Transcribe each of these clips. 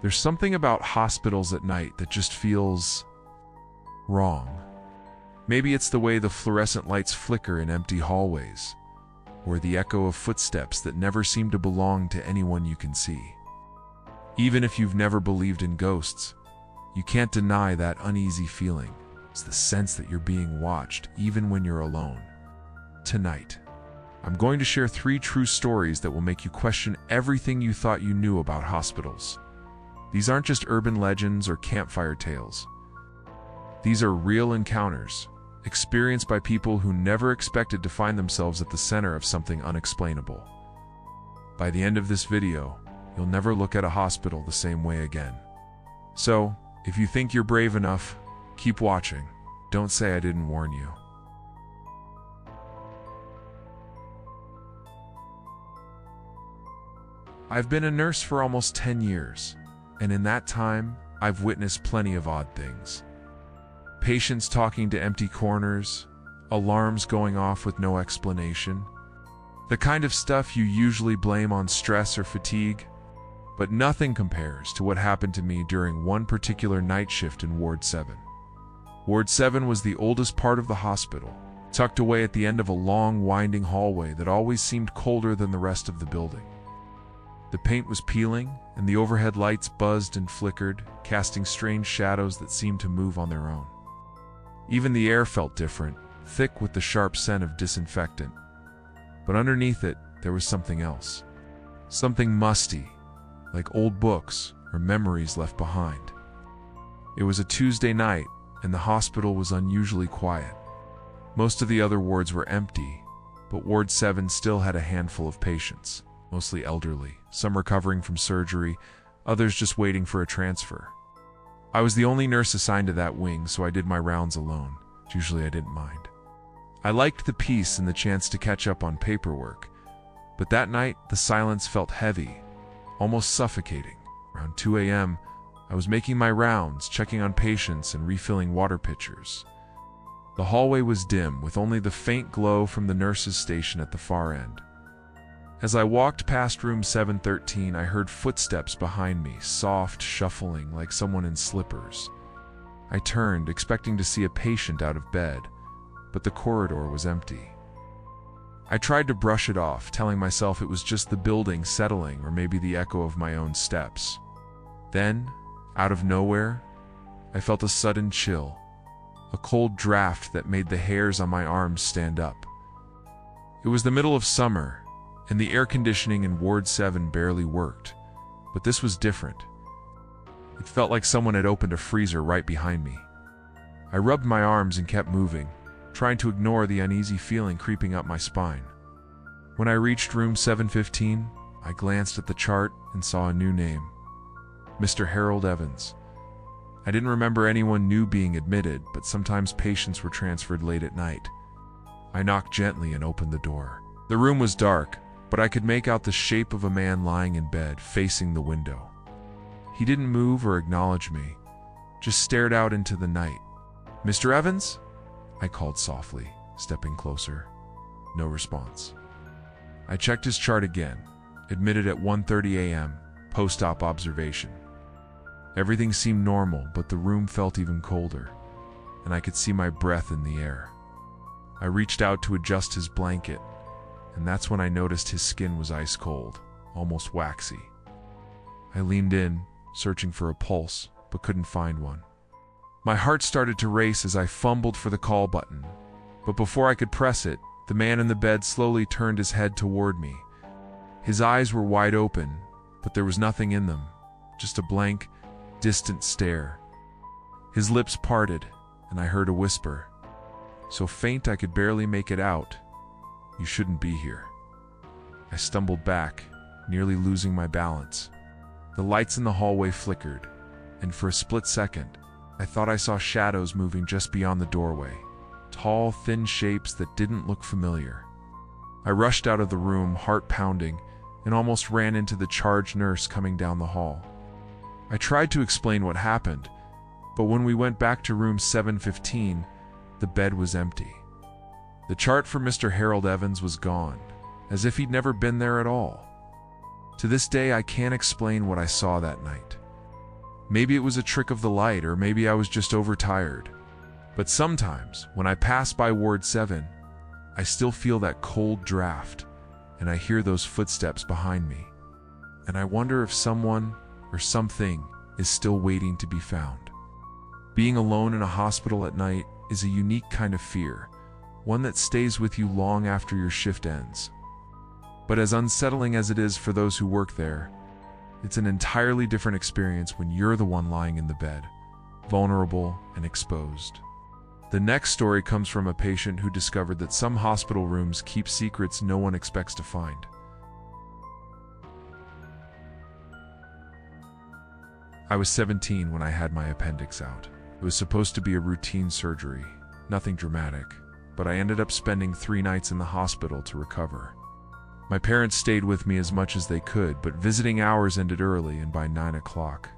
There's something about hospitals at night that just feels wrong. Maybe it's the way the fluorescent lights flicker in empty hallways, or the echo of footsteps that never seem to belong to anyone you can see. Even if you've never believed in ghosts, you can't deny that uneasy feeling. It's the sense that you're being watched, even when you're alone. Tonight, I'm going to share 3 true stories that will make you question everything you thought you knew about hospitals. These aren't just urban legends or campfire tales. These are real encounters, experienced by people who never expected to find themselves at the center of something unexplainable. By the end of this video, you'll never look at a hospital the same way again. So, if you think you're brave enough, keep watching. Don't say I didn't warn you. I've been a nurse for almost 10 years, and in that time, I've witnessed plenty of odd things. Patients talking to empty corners, alarms going off with no explanation. The kind of stuff you usually blame on stress or fatigue, but nothing compares to what happened to me during one particular night shift in Ward 7. Ward 7 was the oldest part of the hospital, tucked away at the end of a long, winding hallway that always seemed colder than the rest of the building. The paint was peeling, and the overhead lights buzzed and flickered, casting strange shadows that seemed to move on their own. Even the air felt different, thick with the sharp scent of disinfectant. But underneath it, there was something else. Something musty, like old books or memories left behind. It was a Tuesday night, and the hospital was unusually quiet. Most of the other wards were empty, but Ward 7 still had a handful of patients, mostly elderly, some recovering from surgery, others just waiting for a transfer. I was the only nurse assigned to that wing, so I did my rounds alone. Usually I didn't mind. I liked the peace and the chance to catch up on paperwork, but that night the silence felt heavy, almost suffocating. Around 2 a.m., I was making my rounds, checking on patients and refilling water pitchers. The hallway was dim, with only the faint glow from the nurse's station at the far end. As I walked past room 713, I heard footsteps behind me, soft, shuffling like someone in slippers. I turned, expecting to see a patient out of bed, but the corridor was empty. I tried to brush it off, telling myself it was just the building settling or maybe the echo of my own steps. Then, out of nowhere, I felt a sudden chill, a cold draft that made the hairs on my arms stand up. It was the middle of summer, and the air conditioning in Ward 7 barely worked, but this was different. It felt like someone had opened a freezer right behind me. I rubbed my arms and kept moving, trying to ignore the uneasy feeling creeping up my spine. When I reached room 715, I glanced at the chart and saw a new name, Mr. Harold Evans. I didn't remember anyone new being admitted, but sometimes patients were transferred late at night. I knocked gently and opened the door. The room was dark, but I could make out the shape of a man lying in bed, facing the window. He didn't move or acknowledge me, just stared out into the night. "Mr. Evans?" I called softly, stepping closer. No response. I checked his chart again, admitted at 1:30 a.m., post-op observation. Everything seemed normal, but the room felt even colder, and I could see my breath in the air. I reached out to adjust his blanket, and that's when I noticed his skin was ice cold, almost waxy. I leaned in, searching for a pulse, but couldn't find one. My heart started to race as I fumbled for the call button, but before I could press it, the man in the bed slowly turned his head toward me. His eyes were wide open, but there was nothing in them, just a blank, distant stare. His lips parted, and I heard a whisper, so faint I could barely make it out. "You shouldn't be here." I stumbled back, nearly losing my balance. The lights in the hallway flickered, and for a split second, I thought I saw shadows moving just beyond the doorway, tall, thin shapes that didn't look familiar. I rushed out of the room, heart pounding, and almost ran into the charge nurse coming down the hall. I tried to explain what happened, but when we went back to room 715, the bed was empty. The chart for Mr. Harold Evans was gone, as if he'd never been there at all. To this day, I can't explain what I saw that night. Maybe it was a trick of the light, or maybe I was just overtired. But sometimes, when I pass by Ward 7, I still feel that cold draft, and I hear those footsteps behind me. And I wonder if someone or something is still waiting to be found. Being alone in a hospital at night is a unique kind of fear, one that stays with you long after your shift ends. But as unsettling as it is for those who work there, it's an entirely different experience when you're the one lying in the bed, vulnerable and exposed. The next story comes from a patient who discovered that some hospital rooms keep secrets no one expects to find. I was 17 when I had my appendix out. It was supposed to be a routine surgery, nothing dramatic, but I ended up spending 3 nights in the hospital to recover. My parents stayed with me as much as they could, but visiting hours ended early, and by 9 o'clock,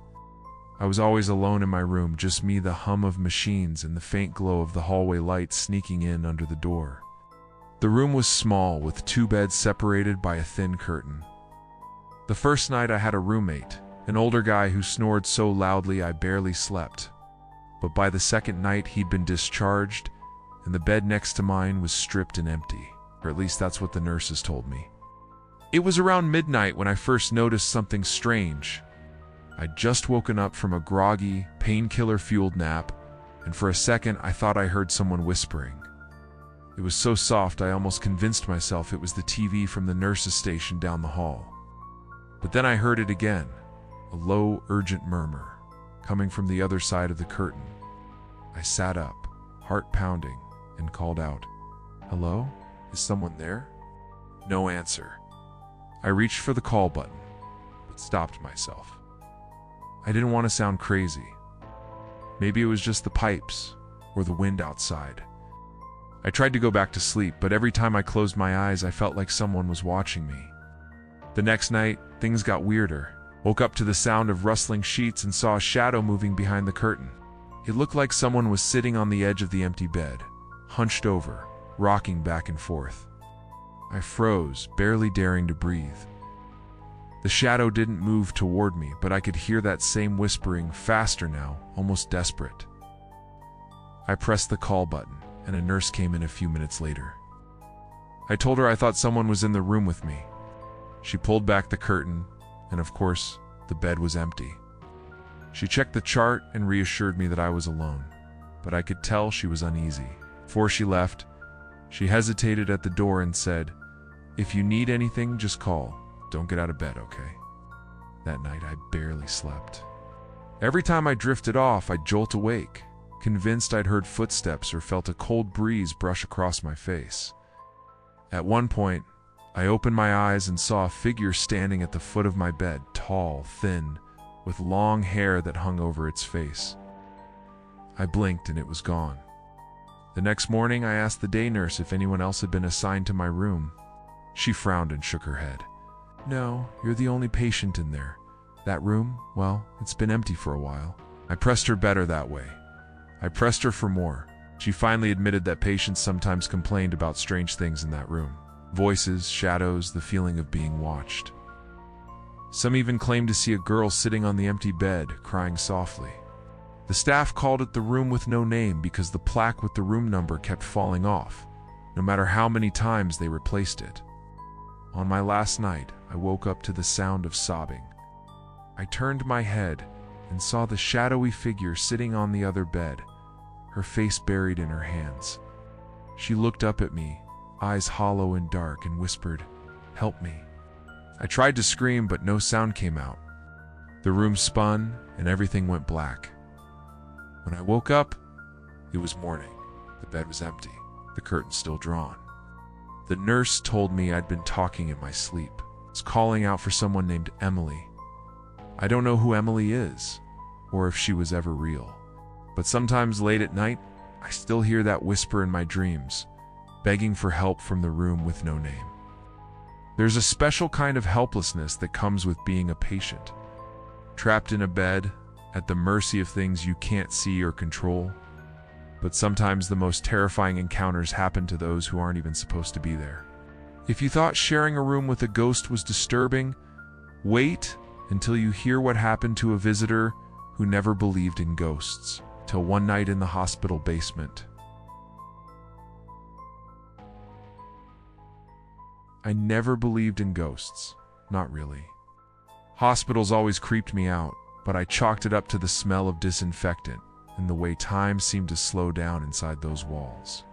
I was always alone in my room, just me, the hum of machines, and the faint glow of the hallway lights sneaking in under the door. The room was small, with 2 beds separated by a thin curtain. The first night I had a roommate, an older guy who snored so loudly I barely slept. But by the second night he'd been discharged, and the bed next to mine was stripped and empty, or at least that's what the nurses told me. It was around midnight when I first noticed something strange. I'd just woken up from a groggy, painkiller-fueled nap, and for a second I thought I heard someone whispering. It was so soft I almost convinced myself it was the TV from the nurses' station down the hall. But then I heard it again, a low, urgent murmur, coming from the other side of the curtain. I sat up, heart pounding, and called out, "Hello? Is someone there?" No answer. I reached for the call button, but stopped myself. I didn't want to sound crazy. Maybe it was just the pipes, or the wind outside. I tried to go back to sleep, but every time I closed my eyes I felt like someone was watching me. The next night, things got weirder. Woke up to the sound of rustling sheets and saw a shadow moving behind the curtain. It looked like someone was sitting on the edge of the empty bed, hunched over, rocking back and forth. I froze, barely daring to breathe. The shadow didn't move toward me, but I could hear that same whispering, faster now, almost desperate. I pressed the call button, and a nurse came in a few minutes later. I told her I thought someone was in the room with me. She pulled back the curtain, and of course, the bed was empty. She checked the chart and reassured me that I was alone, but I could tell she was uneasy. Before she left, she hesitated at the door and said, "If you need anything, just call. Don't get out of bed, okay?" That night, I barely slept. Every time I drifted off, I'd jolt awake, convinced I'd heard footsteps or felt a cold breeze brush across my face. At one point, I opened my eyes and saw a figure standing at the foot of my bed, tall, thin, with long hair that hung over its face. I blinked and it was gone. The next morning, I asked the day nurse if anyone else had been assigned to my room. She frowned and shook her head. "No, you're the only patient in there. That room, well, it's been empty for a while." I pressed her better that way. I pressed her for more. She finally admitted that patients sometimes complained about strange things in that room. Voices, shadows, the feeling of being watched. Some even claimed to see a girl sitting on the empty bed, crying softly. The staff called it the room with no name because the plaque with the room number kept falling off, no matter how many times they replaced it. On my last night, I woke up to the sound of sobbing. I turned my head and saw the shadowy figure sitting on the other bed, her face buried in her hands. She looked up at me, eyes hollow and dark, and whispered, "Help me." I tried to scream, but no sound came out. The room spun, and everything went black. When I woke up, it was morning. The bed was empty, the curtains still drawn. The nurse told me I'd been talking in my sleep. I was calling out for someone named Emily. I don't know who Emily is, or if she was ever real. But sometimes late at night, I still hear that whisper in my dreams, begging for help from the room with no name. There's a special kind of helplessness that comes with being a patient. Trapped in a bed, at the mercy of things you can't see or control. But sometimes the most terrifying encounters happen to those who aren't even supposed to be there. If you thought sharing a room with a ghost was disturbing, wait until you hear what happened to a visitor who never believed in ghosts, till one night in the hospital basement. I never believed in ghosts, not really. Hospitals always creeped me out, but I chalked it up to the smell of disinfectant and the way time seemed to slow down inside those walls.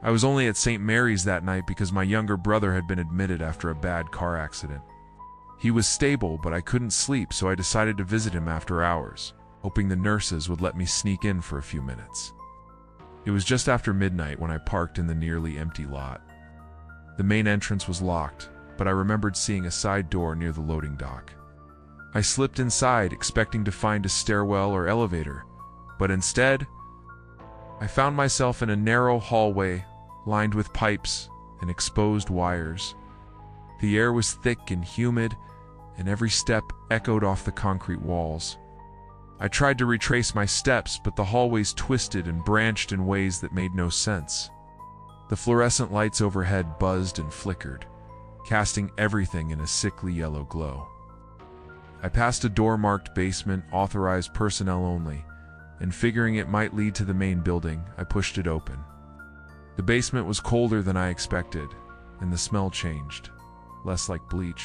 I was only at St. Mary's that night because my younger brother had been admitted after a bad car accident. He was stable, but I couldn't sleep, so I decided to visit him after hours, hoping the nurses would let me sneak in for a few minutes. It was just after midnight when I parked in the nearly empty lot. The main entrance was locked, but I remembered seeing a side door near the loading dock. I slipped inside, expecting to find a stairwell or elevator, but instead, I found myself in a narrow hallway lined with pipes and exposed wires. The air was thick and humid, and every step echoed off the concrete walls. I tried to retrace my steps, but the hallways twisted and branched in ways that made no sense. The fluorescent lights overhead buzzed and flickered, casting everything in a sickly yellow glow. I passed a door marked basement, authorized personnel only, and figuring it might lead to the main building, I pushed it open. The basement was colder than I expected, and the smell changed, less like bleach,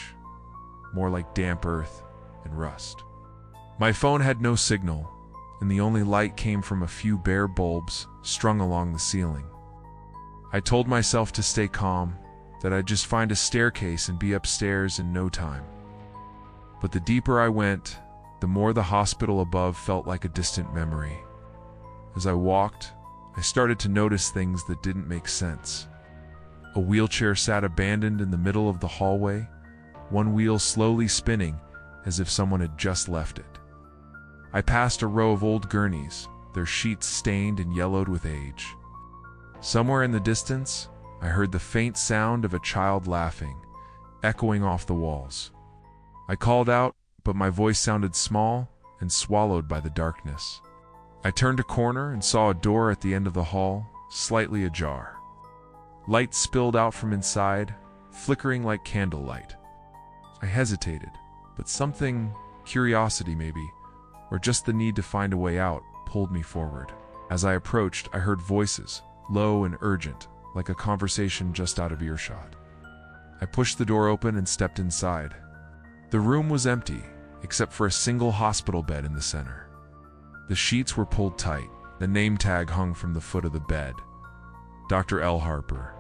more like damp earth and rust. My phone had no signal, and the only light came from a few bare bulbs strung along the ceiling. I told myself to stay calm, that I'd just find a staircase and be upstairs in no time. But the deeper I went, the more the hospital above felt like a distant memory. As I walked, I started to notice things that didn't make sense. A wheelchair sat abandoned in the middle of the hallway, one wheel slowly spinning as if someone had just left it. I passed a row of old gurneys, their sheets stained and yellowed with age. Somewhere in the distance, I heard the faint sound of a child laughing, echoing off the walls. I called out, but my voice sounded small and swallowed by the darkness. I turned a corner and saw a door at the end of the hall, slightly ajar. Light spilled out from inside, flickering like candlelight. I hesitated, but something, curiosity maybe, or just the need to find a way out, pulled me forward. As I approached, I heard voices, low and urgent, like a conversation just out of earshot. I pushed the door open and stepped inside. The room was empty, except for a single hospital bed in the center. The sheets were pulled tight. The name tag hung from the foot of the bed. Dr. L. Harper.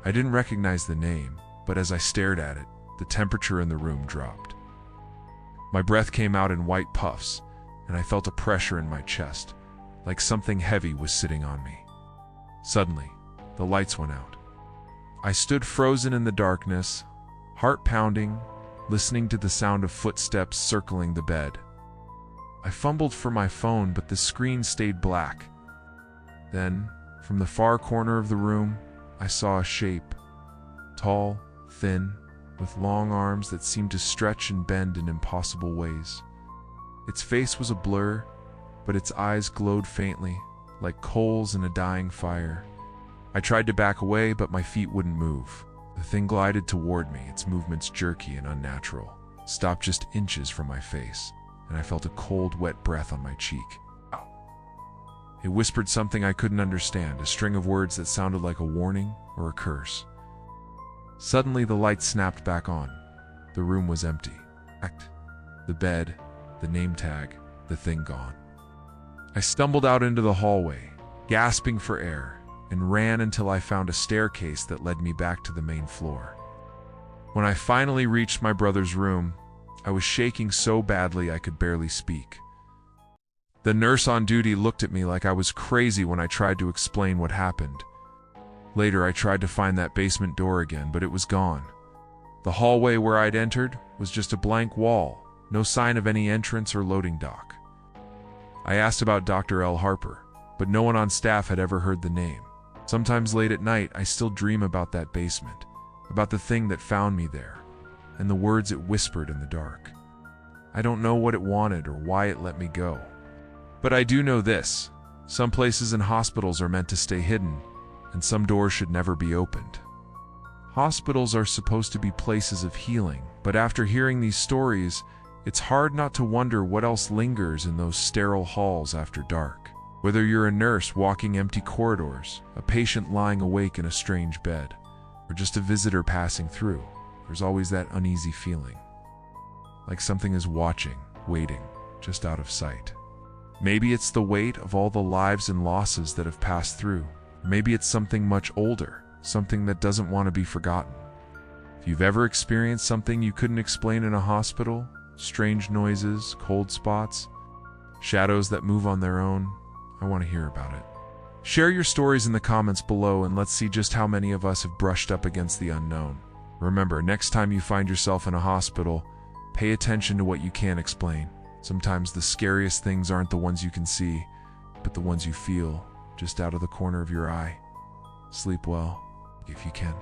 I didn't recognize the name, but as I stared at it, the temperature in the room dropped. My breath came out in white puffs, and I felt a pressure in my chest, like something heavy was sitting on me. Suddenly, the lights went out. I stood frozen in the darkness, heart pounding, listening to the sound of footsteps circling the bed. I fumbled for my phone, but the screen stayed black. Then, from the far corner of the room, I saw a shape, tall, thin, with long arms that seemed to stretch and bend in impossible ways. Its face was a blur, but its eyes glowed faintly, like coals in a dying fire. I tried to back away, but my feet wouldn't move. The thing glided toward me, its movements jerky and unnatural, stopped just inches from my face, and I felt a cold, wet breath on my cheek. Ow. It whispered something I couldn't understand, a string of words that sounded like a warning or a curse. Suddenly, the light snapped back on. The room was empty. The bed, the name tag, the thing gone. I stumbled out into the hallway, gasping for air, and ran until I found a staircase that led me back to the main floor. When I finally reached my brother's room, I was shaking so badly I could barely speak. The nurse on duty looked at me like I was crazy when I tried to explain what happened. Later, I tried to find that basement door again, but it was gone. The hallway where I'd entered was just a blank wall, no sign of any entrance or loading dock. I asked about Dr. L. Harper, but no one on staff had ever heard the name. Sometimes late at night, I still dream about that basement, about the thing that found me there, and the words it whispered in the dark. I don't know what it wanted or why it let me go. But I do know this: some places and hospitals are meant to stay hidden, and some doors should never be opened. Hospitals are supposed to be places of healing, but after hearing these stories, It's hard not to wonder what else lingers in those sterile halls after dark. Whether you're a nurse walking empty corridors, a patient lying awake in a strange bed, or just a visitor passing through, there's always that uneasy feeling. Like something is watching, waiting, just out of sight. Maybe it's the weight of all the lives and losses that have passed through. Maybe it's something much older, something that doesn't want to be forgotten. If you've ever experienced something you couldn't explain in a hospital, strange noises, cold spots, shadows that move on their own, I want to hear about it. Share your stories in the comments below and let's see just how many of us have brushed up against the unknown. Remember, next time you find yourself in a hospital, pay attention to what you can't explain. Sometimes the scariest things aren't the ones you can see, but the ones you feel just out of the corner of your eye. Sleep well, if you can.